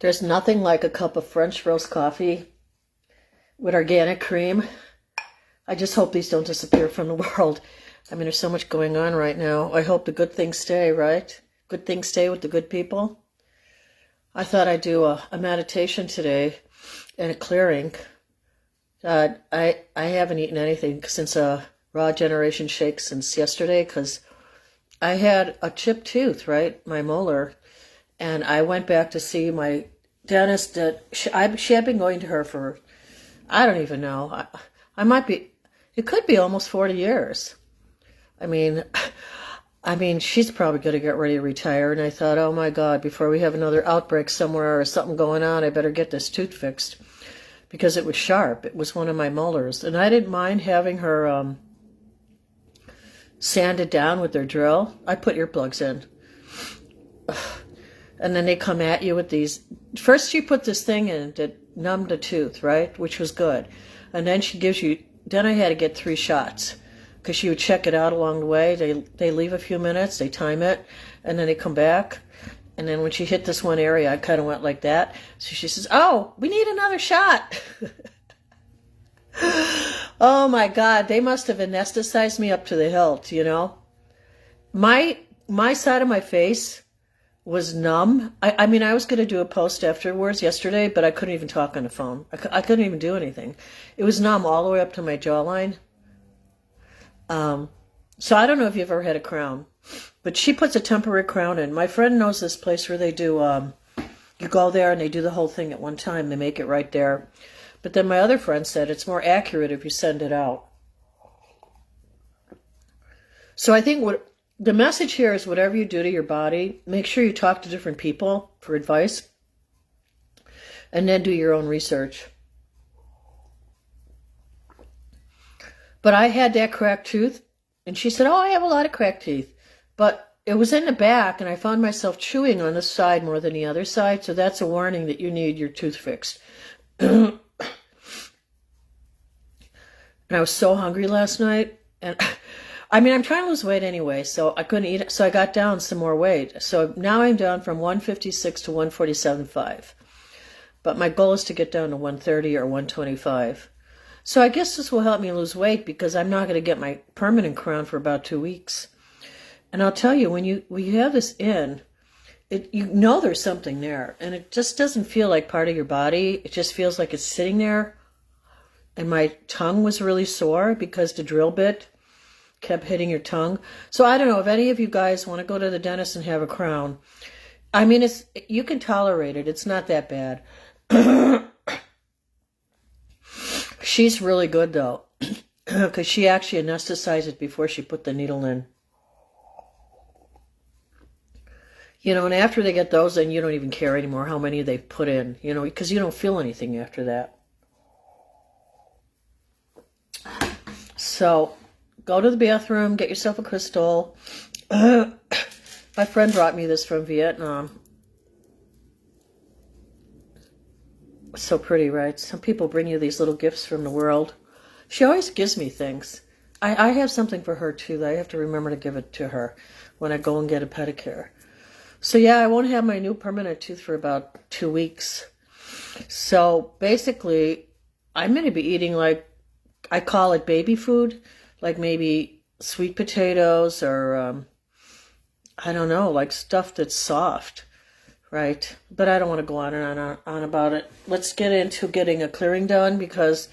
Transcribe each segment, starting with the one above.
There's nothing like a cup of French roast coffee with organic cream. I just hope these don't disappear from the world. I mean, there's so much going on right now. I hope the good things stay, right? Good things stay with the good people. I thought I'd do a meditation today and a clearing. I haven't eaten anything since a raw generation shake since yesterday because I had a chipped tooth, right? My molar. And I went back to see my dentist. She had been going to her for, I don't even know. I might be, it could be almost 40 years. I mean, she's probably going to get ready to retire. And I thought, oh my God, before we have another outbreak somewhere or something going on, I better get this tooth fixed. Because it was sharp. It was one of my molars. And I didn't mind having her sanded down with their drill. I put earplugs in. And then they come at you with these. First she put this thing in to numb the tooth, right? Which was good. And then she gives you, then I had to get 3 shots. Because she would check it out along the way. They leave a few minutes, they time it, and then they come back. And then when she hit this one area, I kind of went like that. So she says, oh, we need another shot. Oh my God, they must have anesthetized me up to the hilt, you know. My side of my face was numb. I mean, I was going to do a post afterwards yesterday, but I couldn't even talk on the phone. I couldn't even do anything. It was numb all the way up to my jawline. So I don't know if you've ever had a crown, but she puts a temporary crown in. My friend knows this place where they do, you go there and they do the whole thing at one time. They make it right there. But then my other friend said it's more accurate if you send it out. So I think what the message here is, whatever you do to your body, make sure you talk to different people for advice and then do your own research. But I had that cracked tooth, and she said, oh, I have a lot of cracked teeth. But it was in the back, and I found myself chewing on this side more than the other side, so that's a warning that you need your tooth fixed. And I was so hungry last night, and I mean, I'm trying to lose weight anyway, so I couldn't eat it, so I got down some more weight. So now I'm down from 156 to 147.5. But my goal is to get down to 130 or 125. So I guess this will help me lose weight because I'm not going to get my permanent crown for about 2 weeks. And I'll tell you, when you have this in, you know there's something there. And it just doesn't feel like part of your body. It just feels like it's sitting there. And my tongue was really sore because the drill bit kept hitting your tongue. So I don't know if any of you guys want to go to the dentist and have a crown. I mean, you can tolerate it. It's not that bad. She's really good, though, because she actually anesthetized it before she put the needle in. You know, and after they get those, then you don't even care anymore how many they put in, you know, because you don't feel anything after that. So go to the bathroom, get yourself a crystal. My friend brought me this from Vietnam. So pretty, right? Some people bring you these little gifts from the world. She always gives me things. I have something for her, too, that I have to remember to give it to her when I go and get a pedicure. So, yeah, I won't have my new permanent tooth for about 2 weeks. So, basically, I'm going to be eating, like, I call it baby food, like maybe sweet potatoes or, I don't know, like stuff that's soft. Right, but I don't want to go on and on about it. Let's get into getting a clearing done, because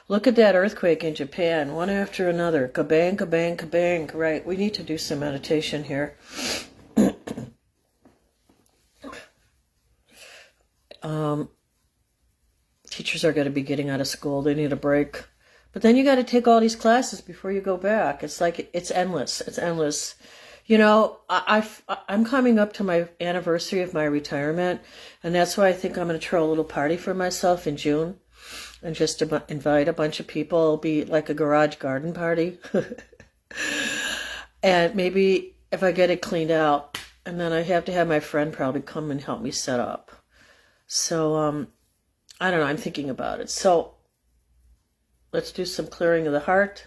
look at that earthquake in Japan, one after another. Kabang, kabang, kabang. Right, we need to do some meditation here. Teachers are going to be getting out of school. They need a break. But then you got to take all these classes before you go back. It's like, it's endless. It's endless. You know, I'm coming up to my anniversary of my retirement, and that's why I think I'm going to throw a little party for myself in June and just invite a bunch of people. It'll be like a garage garden party. And maybe if I get it cleaned out, and then I have to have my friend probably come and help me set up. So, I don't know, I'm thinking about it. So, let's do some clearing of the heart.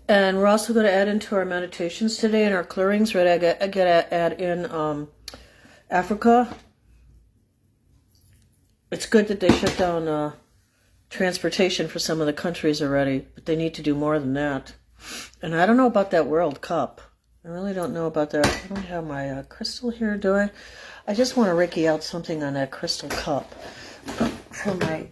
And we're also going to add into our meditations today and our clearings. Right, I got to add in Africa. It's good that they shut down transportation for some of the countries already, but they need to do more than that. And I don't know about that World Cup. I really don't know about that. I don't have my crystal here, do I? I just want to Reiki out something on that crystal cup for my...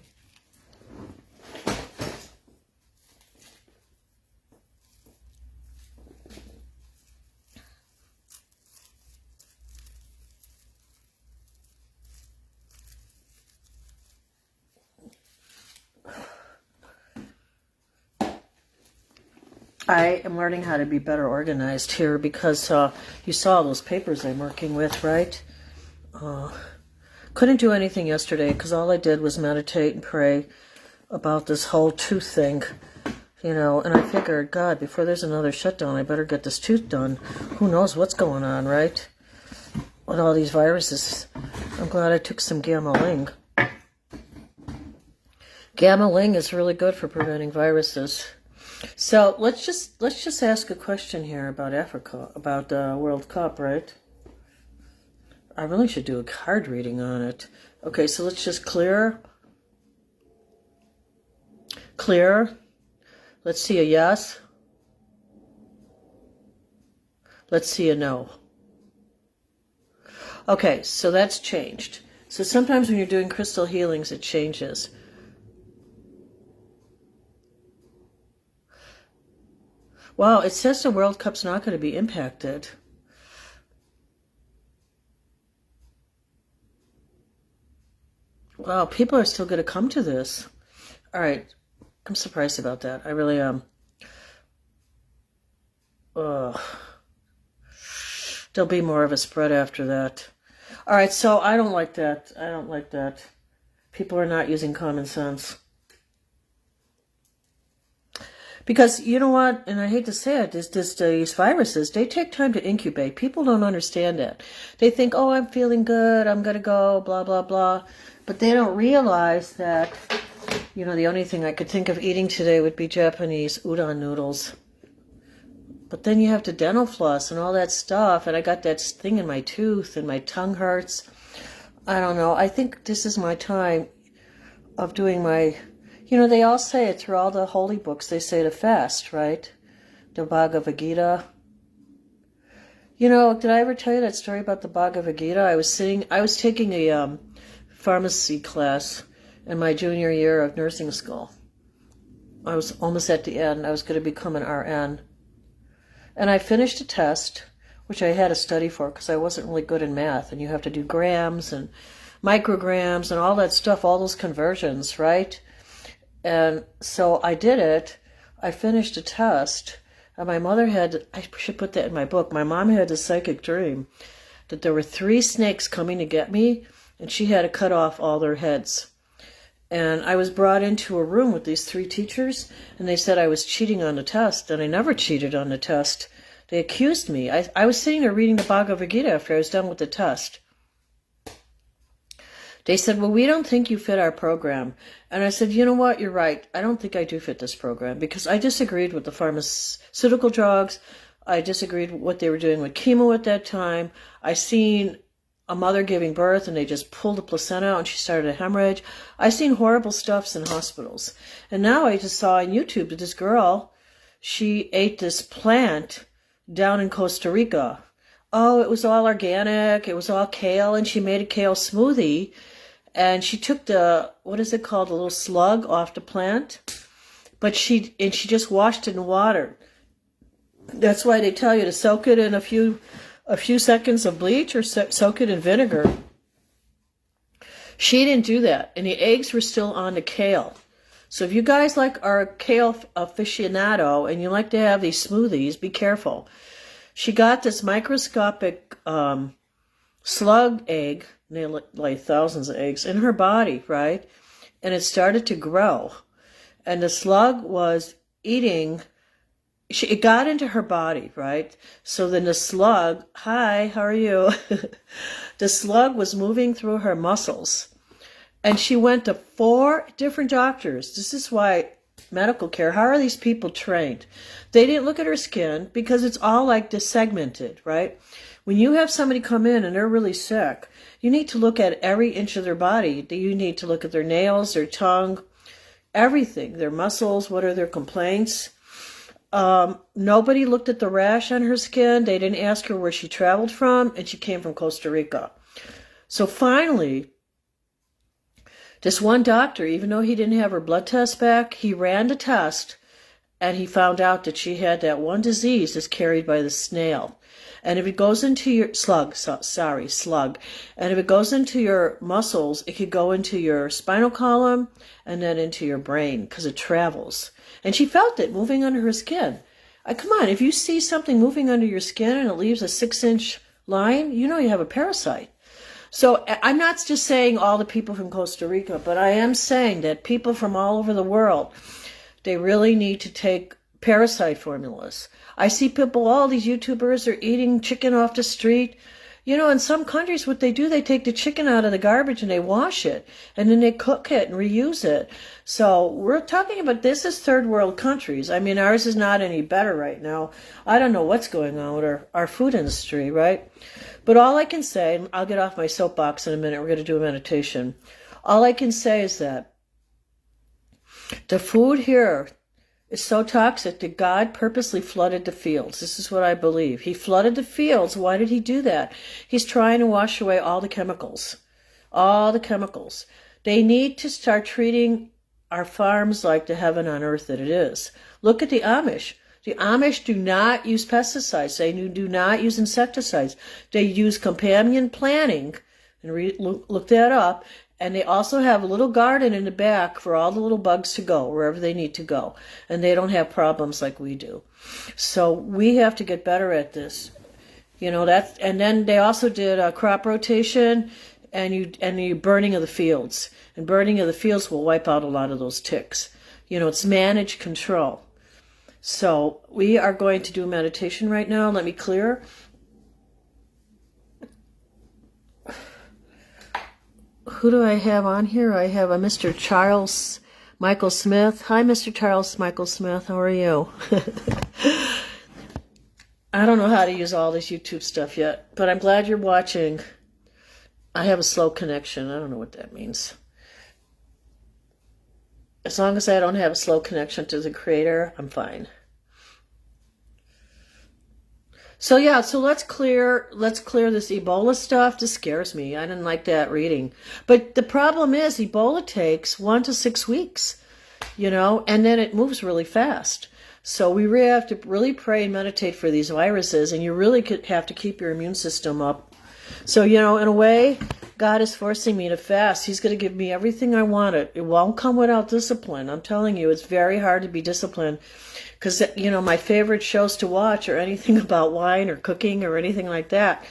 I am learning how to be better organized here because you saw those papers I'm working with, right? Couldn't do anything yesterday because all I did was meditate and pray about this whole tooth thing, you know, and I figured, God, before there's another shutdown, I better get this tooth done. Who knows what's going on, right? With all these viruses. I'm glad I took some Gamma-Ling. Gamma-Ling is really good for preventing viruses. So let's just ask a question here about Africa, about the World Cup, right? I really should do a card reading on it. Okay, so let's just clear. Clear. Let's see a yes. Let's see a no. Okay, so that's changed. So sometimes when you're doing crystal healings, it changes. Wow, it says the World Cup's not going to be impacted. Wow, people are still going to come to this. All right, I'm surprised about that. I really am. There'll be more of a spread after that. All right, so I don't like that. I don't like that. People are not using common sense. Because you know what, and I hate to say it, these viruses, they take time to incubate. People don't understand that. They think, oh, I'm feeling good, I'm going to go, blah, blah, blah. But they don't realize that, you know, the only thing I could think of eating today would be Japanese udon noodles. But then you have to dental floss and all that stuff, and I got that thing in my tooth, and my tongue hurts. I don't know. I think this is my time of doing my... You know, they all say it through all the holy books. They say to fast, right? The Bhagavad Gita. You know, did I ever tell you that story about the Bhagavad Gita? I was taking a pharmacy class in my junior year of nursing school. I was almost at the end. I was going to become an RN. And I finished a test, which I had to study for because I wasn't really good in math. And you have to do grams and micrograms and all that stuff, all those conversions, right? And so I did it. I finished a test. And my mother had, I should put that in my book, my mom had a psychic dream that there were 3 snakes coming to get me, and she had to cut off all their heads. And I was brought into a room with these 3 teachers, and they said I was cheating on the test, and I never cheated on the test. They accused me. I was sitting there reading the Bhagavad Gita after I was done with the test. They said, well, we don't think you fit our program. And I said, you know what, you're right. I don't think I do fit this program because I disagreed with the pharmaceutical drugs. I disagreed with what they were doing with chemo at that time. I seen a mother giving birth and they just pulled the placenta out and she started a hemorrhage. I seen horrible stuffs in hospitals. And now I just saw on YouTube that this girl, she ate this plant down in Costa Rica. Oh, it was all organic. It was all kale, and she made a kale smoothie. And she took the, what is it called, the little slug off the plant. But she just washed it in water. That's why they tell you to soak it in a few seconds of bleach or soak it in vinegar. She didn't do that. And the eggs were still on the kale. So if you guys are a kale aficionado and you like to have these smoothies, be careful. She got this microscopic slug egg, and they lay thousands of eggs, in her body, right? And it started to grow. And the slug was eating, it got into her body, right? So then the slug, hi, how are you? The slug was moving through her muscles. And she went to 4 different doctors. This is why medical care. How are these people trained? They didn't look at her skin because it's all like dissegmented, right? When you have somebody come in and they're really sick, you need to look at every inch of their body. You need to look at their nails, their tongue, everything, their muscles, what are their complaints. Nobody looked at the rash on her skin. They didn't ask her where she traveled from, and she came from Costa Rica. So finally, this one doctor, even though he didn't have her blood test back, he ran the test, and he found out that she had that one disease that's carried by the snail. And if it goes into your slug. And if it goes into your muscles, it could go into your spinal column and then into your brain because it travels. And she felt it moving under her skin. Come on, if you see something moving under your skin and it leaves a 6-inch line, you know you have a parasite. So I'm not just saying all the people from Costa Rica, but I am saying that people from all over the world, they really need to take parasite formulas. I see people, all these YouTubers are eating chicken off the street. You know, in some countries, what they do, they take the chicken out of the garbage and they wash it. And then they cook it and reuse it. So we're talking about, this is third world countries. I mean, ours is not any better right now. I don't know what's going on with our food industry, right? But all I can say, I'll get off my soapbox in a minute. We're going to do a meditation. All I can say is that the food here is so toxic that God purposely flooded the fields. This is what I believe. He flooded the fields. Why did he do that? He's trying to wash away all the chemicals. All the chemicals. They need to start treating our farms like the heaven on earth that it is. Look at the Amish. The Amish do not use pesticides. They do not use insecticides. They use companion planting, and look that up. And they also have a little garden in the back for all the little bugs to go wherever they need to go. And they don't have problems like we do. So we have to get better at this. You know, and then they also did a crop rotation and you burning of the fields. And burning of the fields will wipe out a lot of those ticks. You know, it's managed control. So we are going to do meditation right now. Let me clear. Who do I have on here? I have a Mr. Charles Michael Smith. Hi, Mr. Charles Michael Smith. How are you? I don't know how to use all this YouTube stuff yet, but I'm glad you're watching. I have a slow connection. I don't know what that means. As long as I don't have a slow connection to the creator, I'm fine. So yeah, so let's clear this Ebola stuff. This scares me. I didn't like that reading. But the problem is Ebola takes 1 to 6 weeks, you know, and then it moves really fast. So we really have to really pray and meditate for these viruses, and you really have to keep your immune system up. So, you know, in a way, God is forcing me to fast. He's going to give me everything I wanted. It won't come without discipline. I'm telling you, it's very hard to be disciplined. Because, you know, my favorite shows to watch are anything about wine or cooking or anything like that.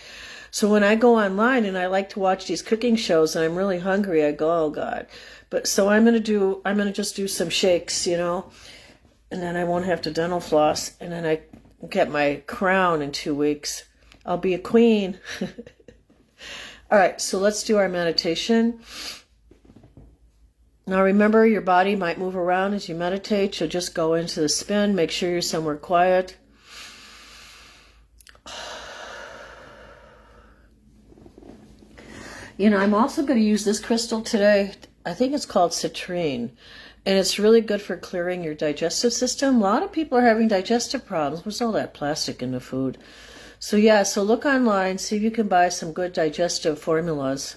So when I go online and I like to watch these cooking shows and I'm really hungry, I go, oh God. But so I'm going to just do some shakes, you know, and then I won't have to dental floss. And then I get my crown in 2 weeks. I'll be a queen. All right, so let's do our meditation. Now remember, your body might move around as you meditate, so just go into the spin. Make sure you're somewhere quiet. You know, I'm also going to use this crystal today. I think it's called citrine, and it's really good for clearing your digestive system. A lot of people are having digestive problems. What's all that plastic in the food? So yeah, so look online, see if you can buy some good digestive formulas.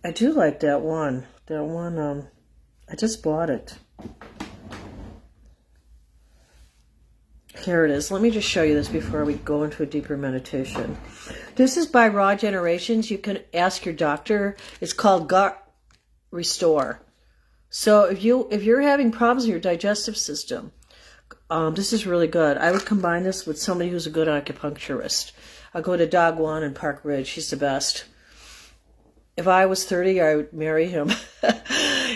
I do like that one. I just bought it. Here it is. Let me just show you this before we go into a deeper meditation. This is by Raw Generations. You can ask your doctor. It's called Gut Restore. So if you're having problems with your digestive system, this is really good. I would combine this with somebody who's a good acupuncturist. I'll go to Dagwan in Park Ridge. He's the best. If I was 30, I would marry him. I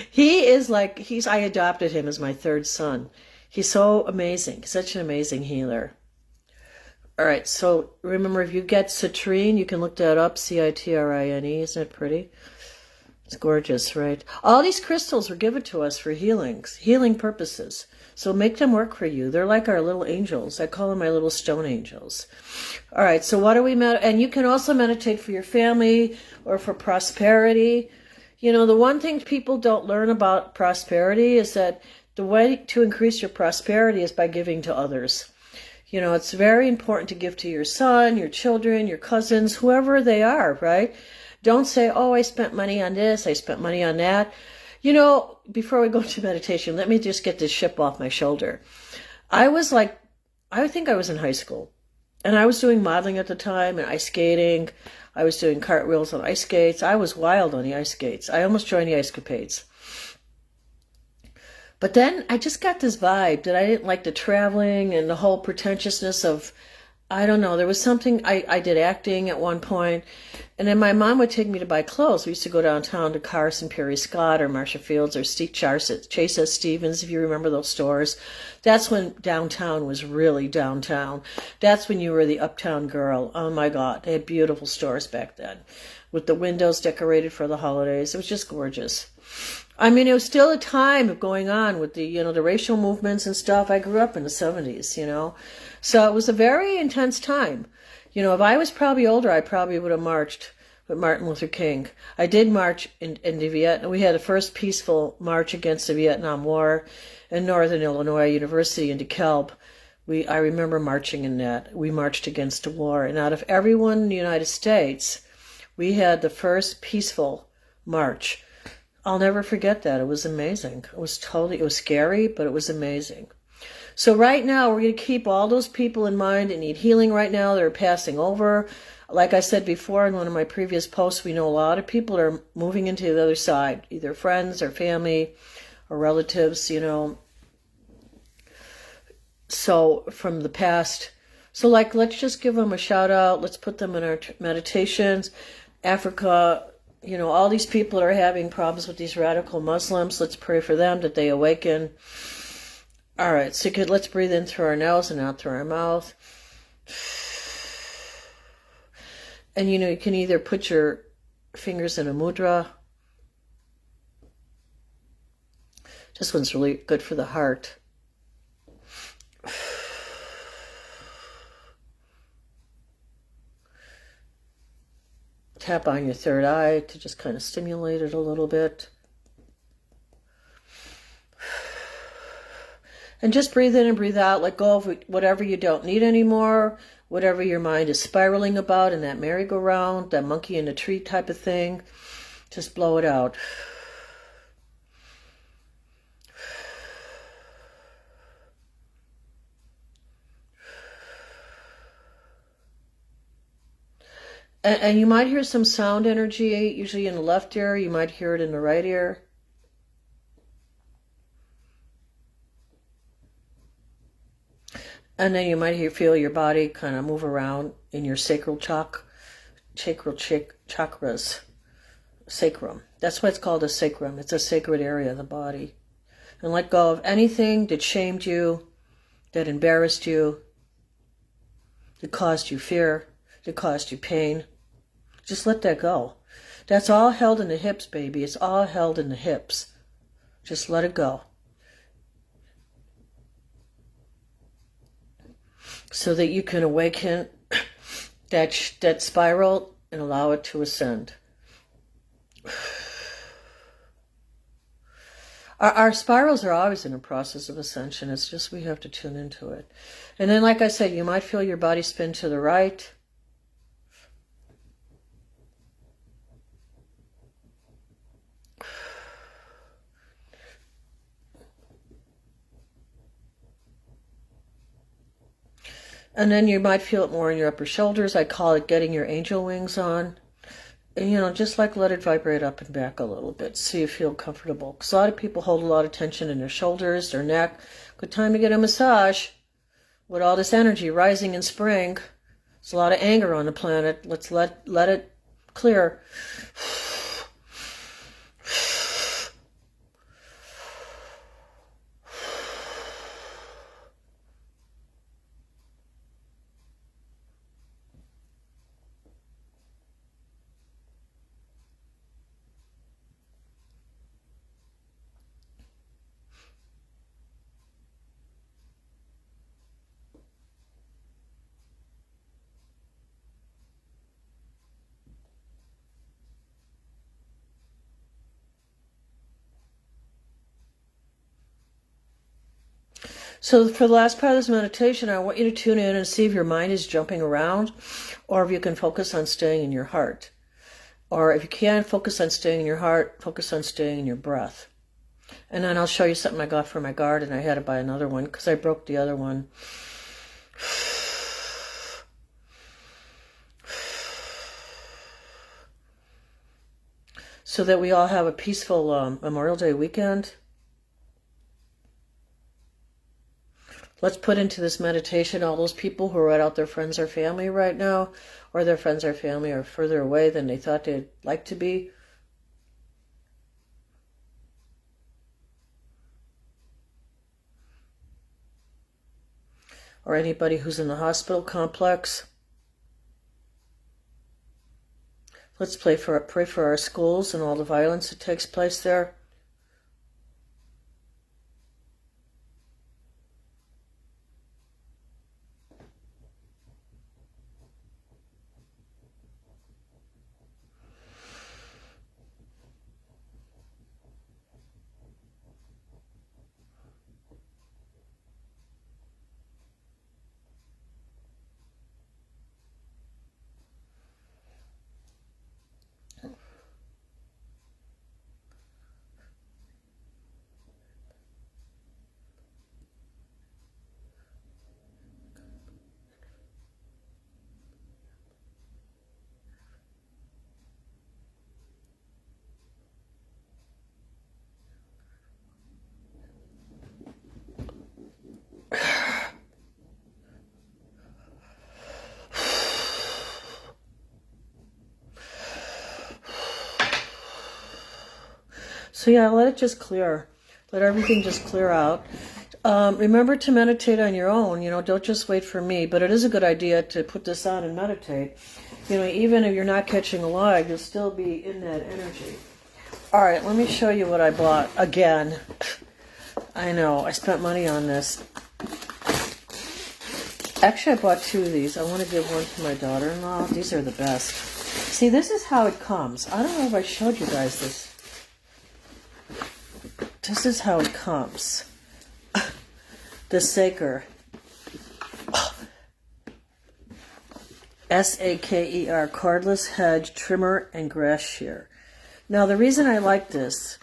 adopted him as my third son. He's so amazing, such an amazing healer. All right, so remember, if you get citrine, you can look that up, Citrine, isn't it pretty? It's gorgeous, right? All these crystals were given to us for healing purposes. So make them work for you. They're like our little angels. I call them my little stone angels. All right, so what do we and you can also meditate for your family or for prosperity. You know, the one thing people don't learn about prosperity is that the way to increase your prosperity is by giving to others. You know, it's very important to give to your son, your children, your cousins, whoever they are, right? Don't say, oh, I spent money on this, I spent money on that. You know, before we go into meditation, let me just get this ship off my shoulder. I think I was in high school, and I was doing modeling at the time and ice skating. I was doing cartwheels on ice skates. I was wild on the ice skates. I almost joined the Ice Capades. But then I just got this vibe that I didn't like the traveling and the whole pretentiousness of, I don't know, there was something, I did acting at one point, and then my mom would take me to buy clothes. We used to go downtown to Carson, Perry Scott, or Marcia Fields, or Chase S. Stevens, if you remember those stores. That's when downtown was really downtown. That's when you were the uptown girl. Oh my God, they had beautiful stores back then, with the windows decorated for the holidays. It was just gorgeous. I mean, it was still a time of going on with the, you know, the racial movements and stuff. I grew up in the 70s, you know. So it was a very intense time. You know, if I was probably older, I probably would have marched with Martin Luther King. I did march in the Vietnam. We had the first peaceful march against the Vietnam War in Northern Illinois University in DeKalb. I remember marching in that. We marched against the war. And out of everyone in the United States, we had the first peaceful march. I'll never forget that. It was amazing. It was scary, but it was amazing. So right now, we're going to keep all those people in mind that need healing right now. They're passing over. Like I said before in one of my previous posts, we know a lot of people are moving into the other side, either friends or family or relatives, you know. So from the past. So like, let's just give them a shout out. Let's put them in our meditations. Africa, you know, all these people that are having problems with these radical Muslims, let's pray for them that they awaken. All right, so let's breathe in through our nose and out through our mouth. And, you know, you can either put your fingers in a mudra. This one's really good for the heart. Tap on your third eye to just kind of stimulate it a little bit. And just breathe in and breathe out. Let go of whatever you don't need anymore, whatever your mind is spiraling about in that merry-go-round, that monkey in a tree type of thing. Just blow it out. And you might hear some sound energy, usually in the left ear. You might hear it in the right ear. And then you might feel your body kind of move around in your sacral chakras. Sacrum. That's why it's called a sacrum. It's a sacred area of the body. And let go of anything that shamed you, that embarrassed you, that caused you fear, that caused you pain. Just let that go. That's all held in the hips, baby. It's all held in the hips. Just let it go. So that you can awaken that spiral and allow it to ascend. Our spirals are always in a process of ascension. It's just we have to tune into it. And then, like I said, you might feel your body spin to the right. And then you might feel it more in your upper shoulders. I call it getting your angel wings on. And, you know, just like let it vibrate up and back a little bit so you feel comfortable. Because a lot of people hold a lot of tension in their shoulders, their neck. Good time to get a massage. With all this energy rising in spring, there's a lot of anger on the planet. Let's let it clear. So for the last part of this meditation, I want you to tune in and see if your mind is jumping around, or if you can focus on staying in your heart. Or if you can't focus on staying in your heart, focus on staying in your breath. And then I'll show you something I got for my garden. I had to buy another one because I broke the other one. So that we all have a peaceful Memorial Day weekend. Let's put into this meditation all those people who are without their friends or family right now, or their friends or family are further away than they thought they'd like to be. Or anybody who's in the hospital complex. Let's pray for our schools and all the violence that takes place there. So yeah, let it just clear. Let everything just clear out. Remember to meditate on your own. Don't just wait for me. But it is a good idea to put this on and meditate. Even if you're not catching a lag, you'll still be in that energy. All right, let me show you what I bought again. I know, I spent money on this. Actually, I bought 2 of these. I want to give one to my daughter-in-law. These are the best. See, this is how it comes. I don't know if I showed you guys this. This is how it comes. The Saker. S-A-K-E-R, Cordless, Hedge, Trimmer, and Grass Shear. Now, the reason I like this,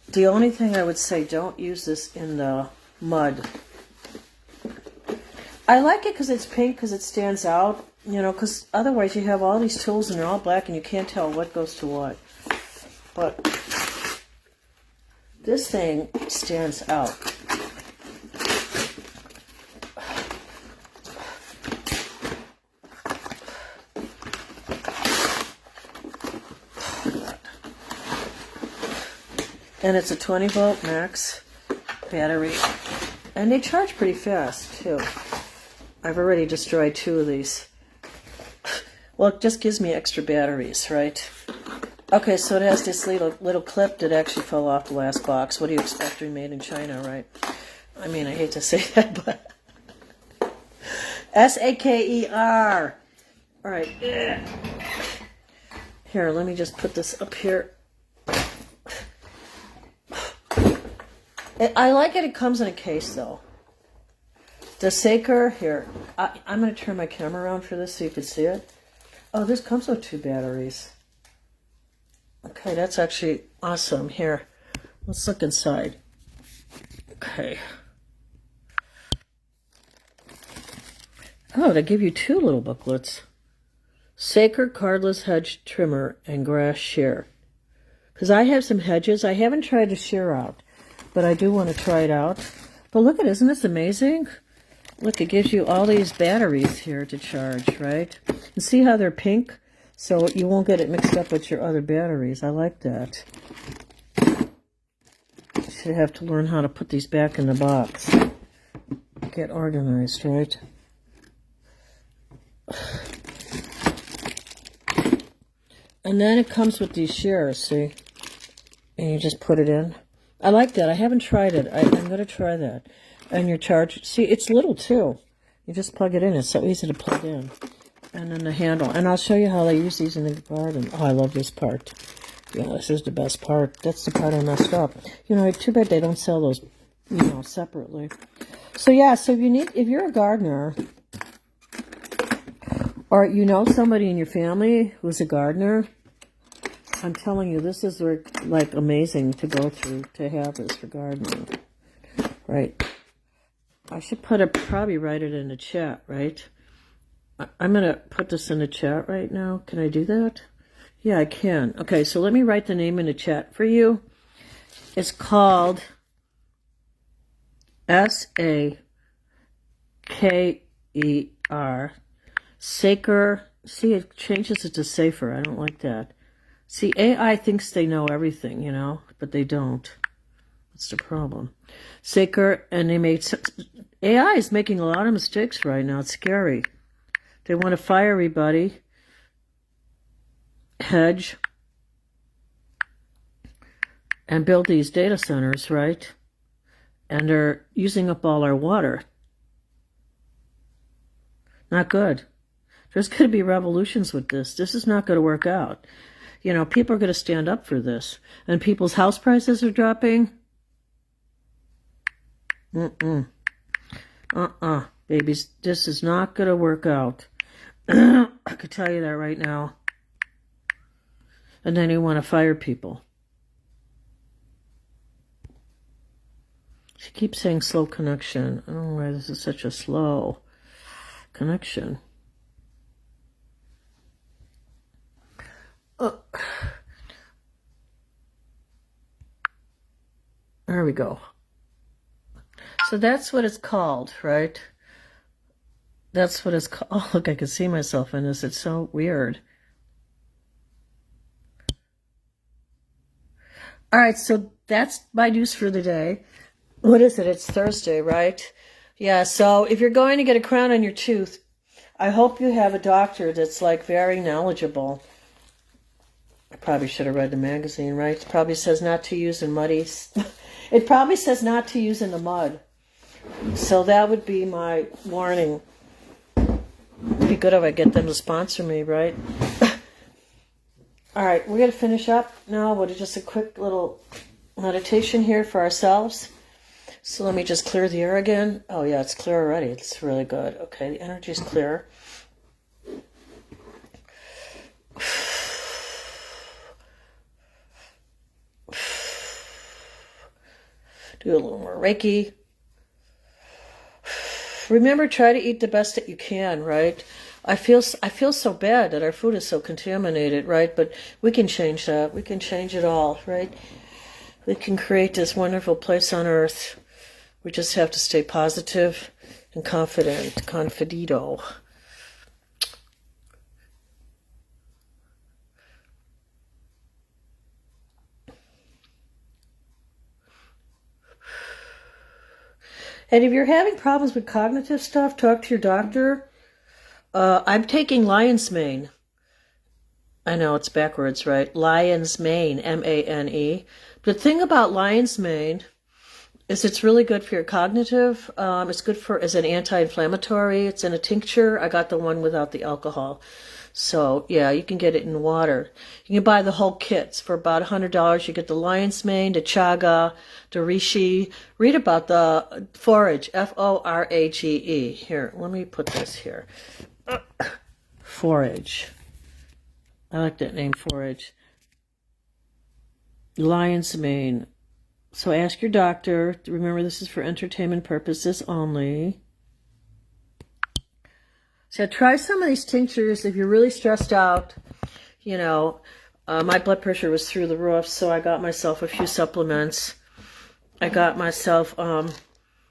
the only thing I would say, don't use this in the mud. I like it because it's pink, because it stands out, because otherwise you have all these tools and they're all black and you can't tell what goes to what. But this thing stands out. And it's a 20 volt max battery. And they charge pretty fast, too. I've already destroyed 2 of these. Well, it just gives me extra batteries, right? Okay, so it has this little clip that actually fell off the last box. What do you expect? They're made in China, right? I mean, I hate to say that, but... S-A-K-E-R. All right. Here, let me just put this up here. I like it. It comes in a case, though. The Saker, here. I'm going to turn my camera around for this so you can see it. Oh, this comes with 2 batteries. Okay, that's actually awesome. Here, let's look inside. Okay. Oh, they give you 2 little booklets. Saker, Cordless, Hedge, Trimmer, and Grass Shear. Because I have some hedges. I haven't tried the shear out, but I do want to try it out. But look at it, isn't this amazing? Look, it gives you all these batteries here to charge, right? And see how they're pink? So you won't get it mixed up with your other batteries. I like that. You should have to learn how to put these back in the box. Get organized, right? And then it comes with these shears, see? And you just put it in. I like that. I haven't tried it. I'm going to try that. And your charge, see, it's little too. You just plug it in. It's so easy to plug in. And then the handle. And I'll show you how I use these in the garden. Oh, I love this part. Yeah, this is the best part. That's the part I messed up. Too bad they don't sell those, separately. So yeah, so if you're a gardener, or you know somebody in your family who's a gardener, I'm telling you, this is like amazing to go through, to have this for gardening, right? I should probably write it in the chat, right? I'm going to put this in the chat right now. Can I do that? Yeah, I can. Okay, so let me write the name in the chat for you. It's called Saker. Saker. See, it changes it to safer. I don't like that. See, AI thinks they know everything, you know, but they don't. That's the problem. Saker, and AI is making a lot of mistakes right now. It's scary. They want to fire everybody. Hedge. And build these data centers, right? And they're using up all our water. Not good. There's going to be revolutions with this. This is not going to work out. You know, people are going to stand up for this. And people's house prices are dropping. Babies, this is not going to work out. I could tell you that right now. And then you want to fire people. She keeps saying slow connection. I don't know why this is such a slow connection. There we go. So that's what it's called, right? That's what it's called. Oh, look, I can see myself in this. It's so weird. All right, so that's my news for the day. What is it? It's Thursday, right? Yeah, so if you're going to get a crown on your tooth, I hope you have a doctor that's like very knowledgeable. I probably should have read the magazine, right? It probably says not to use in muddy. It probably says not to use in the mud. So that would be my warning. It'd be good if I get them to sponsor me, right? All right, we're going to finish up now with just a quick little meditation here for ourselves. So let me just clear the air again. Oh, yeah, it's clear already. It's really good. Okay, the energy is clear. Do a little more Reiki. Remember, try to eat the best that you can, right? I feel so bad that our food is so contaminated, right? But we can change that. We can change it all, right? We can create this wonderful place on earth. We just have to stay positive and confident. Confidito. And if you're having problems with cognitive stuff, talk to your doctor. I'm taking lion's mane. I know it's backwards, right? Lion's mane, M-A-N-E. The thing about lion's mane is it's really good for your cognitive. It's good as an anti-inflammatory. It's in a tincture. I got the one without the alcohol. So, yeah, you can get it in water. You can buy the whole kits for about $100. You get the lion's mane, the chaga, the reishi. Read about the forage, F-O-R-A-G-E. Here, let me put this here. Forage. I like that name, forage. Lion's mane. So ask your doctor. Remember, this is for entertainment purposes only. So try some of these tinctures if you're really stressed out. You know, my blood pressure was through the roof, so I got myself a few supplements. I got myself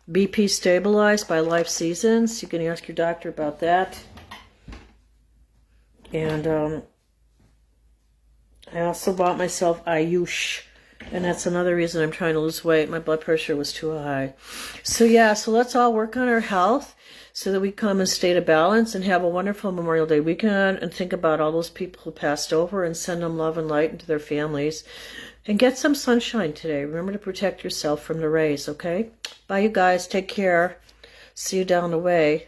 BP Stabilized by Life Seasons. You can ask your doctor about that. And I also bought myself Ayush. And that's another reason I'm trying to lose weight. My blood pressure was too high. So yeah, so let's all work on our health so that we come in a state of balance and have a wonderful Memorial Day weekend and think about all those people who passed over and send them love and light into their families. And get some sunshine today. Remember to protect yourself from the rays, okay? Bye, you guys. Take care. See you down the way.